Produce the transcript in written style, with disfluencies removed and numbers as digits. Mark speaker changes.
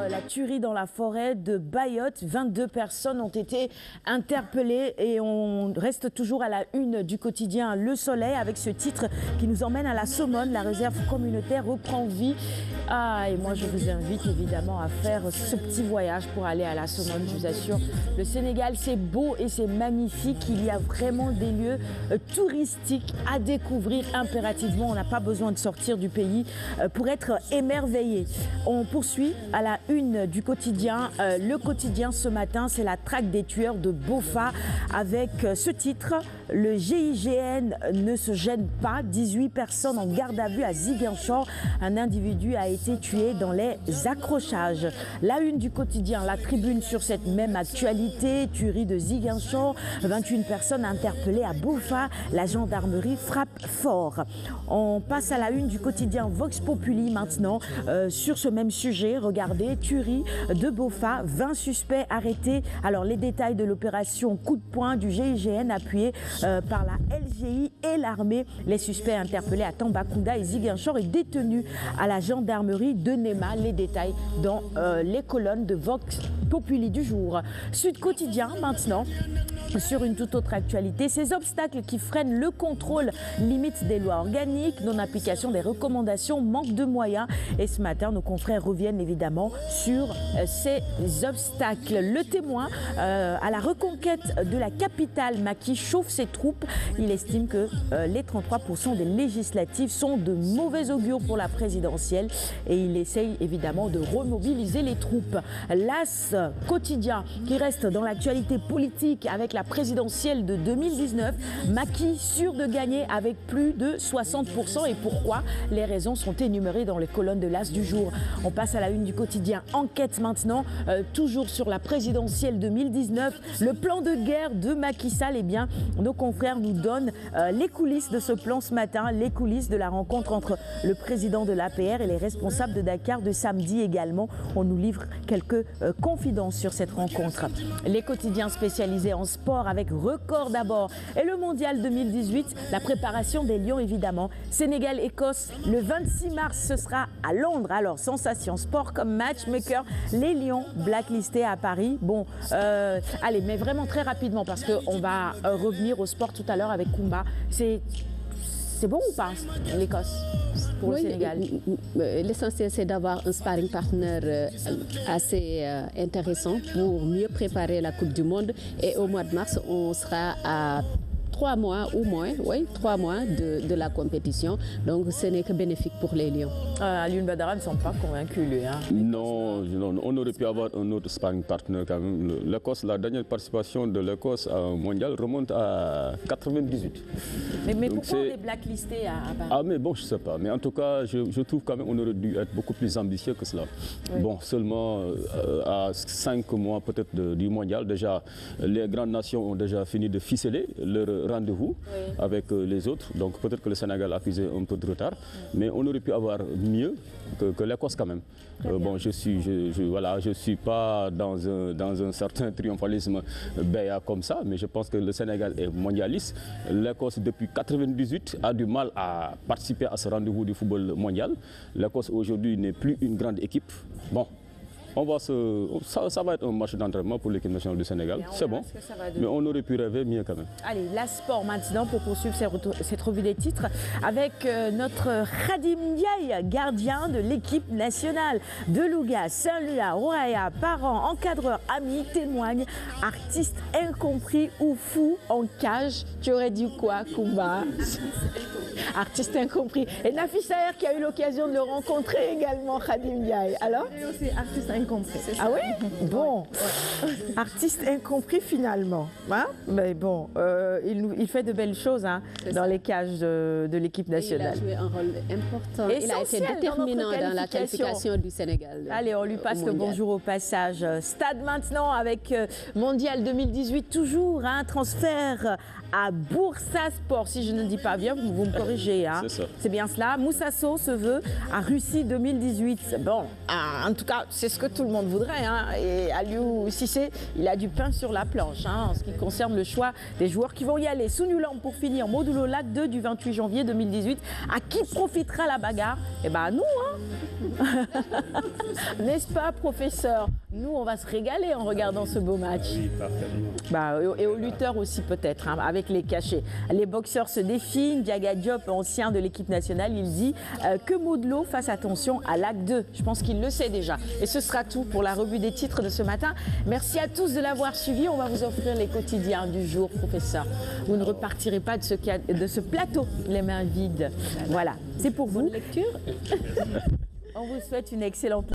Speaker 1: la tuerie dans la forêt de Bayotte. 22 personnes ont été interpellées et on reste toujours à la une du quotidien Le Soleil avec ce titre qui nous emmène à la Somone. La réserve communautaire reprend vie. Et moi je vous invite évidemment à faire ce petit voyage pour aller à la Somone. Je vous assure, le Sénégal c'est beau et c'est magnifique. Il y a vraiment des lieux touristiques à découvrir impérativement. On n'a pas besoin de sortir du pays pour être émerveillé. On poursuit à la une du quotidien. Le quotidien ce matin, c'est la traque des tueurs de Bofa avec ce titre. Le GIGN ne se gêne pas. 18 personnes en garde à vue à Ziguinchor. Un individu a été tué dans les accrochages. La une du quotidien, la tribune sur cette même actualité. Tuerie de Ziguinchor. 21 personnes interpellées à Bofa. La gendarmerie frappe fort. On passe à la une du quotidien Vox Populi maintenant. Sur ce même sujet, regardez, tuerie de Bofa, 20 suspects arrêtés. Alors les détails de l'opération coup de poing du GIGN appuyé par la LGI et l'armée. Les suspects interpellés à Tambacounda et Ziguinchor et détenus à la gendarmerie de Néma. Les détails dans les colonnes de Vox Populi du jour. Sud Quotidien maintenant. Sur une toute autre actualité, ces obstacles qui freinent le contrôle limite des lois organiques, non-application des recommandations, manque de moyens. Et ce matin, nos confrères reviennent évidemment sur ces obstacles. Le Témoin, à la reconquête de la capitale, Macky chauffe ses troupes. Il estime que les 33% des législatives sont de mauvais augure pour la présidentielle et il essaye évidemment de remobiliser les troupes. L'As Quotidien qui reste dans l'actualité politique avec la présidentielle de 2019, Macky sûr de gagner avec plus de 60%. Et pourquoi? Les raisons sont énumérées dans les colonnes de l'As du jour. On passe à la une du quotidien Enquête maintenant, toujours sur la présidentielle 2019. Le plan de guerre de Macky Sall, eh bien, nos confrères nous donnent les coulisses de ce plan ce matin, les coulisses de la rencontre entre le président de l'APR et les responsables de Dakar de samedi également. On nous livre quelques confidences sur cette rencontre. Les quotidiens spécialisés en sport avec Record d'abord et le mondial 2018, la préparation des Lions évidemment. Sénégal-Écosse le 26 mars, ce sera à Londres. Alors sensation sport comme matchmaker, les Lions blacklistés à Paris. Bon, allez, mais vraiment très rapidement parce qu'on va revenir au sport tout à l'heure avec Kumba. C'est bon ou pas l'Écosse pour le Sénégal?
Speaker 2: L'essentiel c'est d'avoir un sparring partner assez intéressant pour mieux préparer la Coupe du Monde et au mois de mars on sera à 3 mois ou moins, oui, 3 mois de la compétition. Donc ce n'est que bénéfique pour les Lions.
Speaker 1: Alioune Badara ne semble pas convaincu lui. Hein.
Speaker 3: Non, on aurait pu avoir un autre sparring partner quand même. L'Écosse, la dernière participation de l'Écosse au mondial remonte à 98.
Speaker 1: Mais pourquoi on est blacklisté à Paris?
Speaker 3: Ah mais bon, je ne sais pas. Mais en tout cas, je trouve quand même qu'on aurait dû être beaucoup plus ambitieux que cela. Oui. Bon, seulement à 5 mois peut-être du mondial, déjà les grandes nations ont déjà fini de ficeler leur rendez-vous avec les autres. Donc peut-être que le Sénégal a accusé un peu de retard. Mais on aurait pu avoir mieux que l'Écosse quand même. Bon, je suis pas dans un certain triomphalisme béat comme ça, mais je pense que le Sénégal est mondialiste. L'Écosse, depuis 1998, a du mal à participer à ce rendez-vous du football mondial. L'Écosse, aujourd'hui, n'est plus une grande équipe. Bon. Ça va être un match d'entraînement pour l'équipe nationale du Sénégal, c'est bon, mais on aurait pu rêver mieux quand même.
Speaker 1: Allez, la sport maintenant pour poursuivre cette revue des titres avec notre Khadim Ndiaye, gardien de l'équipe nationale de Louga, Saint-Louis, Roaya, parents, encadreurs, amis, témoignent, artistes incompris ou fous en cage. Tu aurais dit quoi, Kumba? Artiste incompris. Et Nafi Saher qui a eu l'occasion de le rencontrer également, Khadim Ndiaye. Alors?
Speaker 4: Et aussi artiste incompris.
Speaker 1: Ah oui? Bon. Artiste incompris finalement. Hein? Mais bon, il fait de belles choses hein, dans les cages de l'équipe nationale.
Speaker 2: Il a joué un rôle important. Il a été déterminant dans la qualification du Sénégal.
Speaker 1: Allez, on lui passe le bonjour au passage. Stade maintenant avec Mondial 2018, toujours un transfert à Bursa Sport. Si je ne dis pas bien, vous me corrigez. Hein. C'est bien cela. Moussa Sow se veut à Russie 2018. Bon, en tout cas, c'est ce que tout le monde voudrait. Hein. Et Aliou Cissé, il a du pain sur la planche en ce qui concerne le choix des joueurs qui vont y aller. Sounoulam pour finir, modulo Lac 2 du 28 janvier 2018. À qui profitera la bagarre? Eh bien, à nous, n'est-ce pas, professeur? Nous, on va se régaler en regardant ce beau match.
Speaker 4: Oui, parfaitement.
Speaker 1: Et aux lutteurs aussi peut-être, avec les cachets. Les boxeurs se défient. Diaga Diop, ancien de l'équipe nationale, il dit que Modou fasse attention à Lac 2. Je pense qu'il le sait déjà. Et ce sera tout pour la revue des titres de ce matin. Merci à tous de l'avoir suivi. On va vous offrir les quotidiens du jour, professeur. Vous ne repartirez pas de ce plateau les mains vides. Voilà, c'est pour vous.
Speaker 2: Bonne lecture.
Speaker 1: On vous souhaite une excellente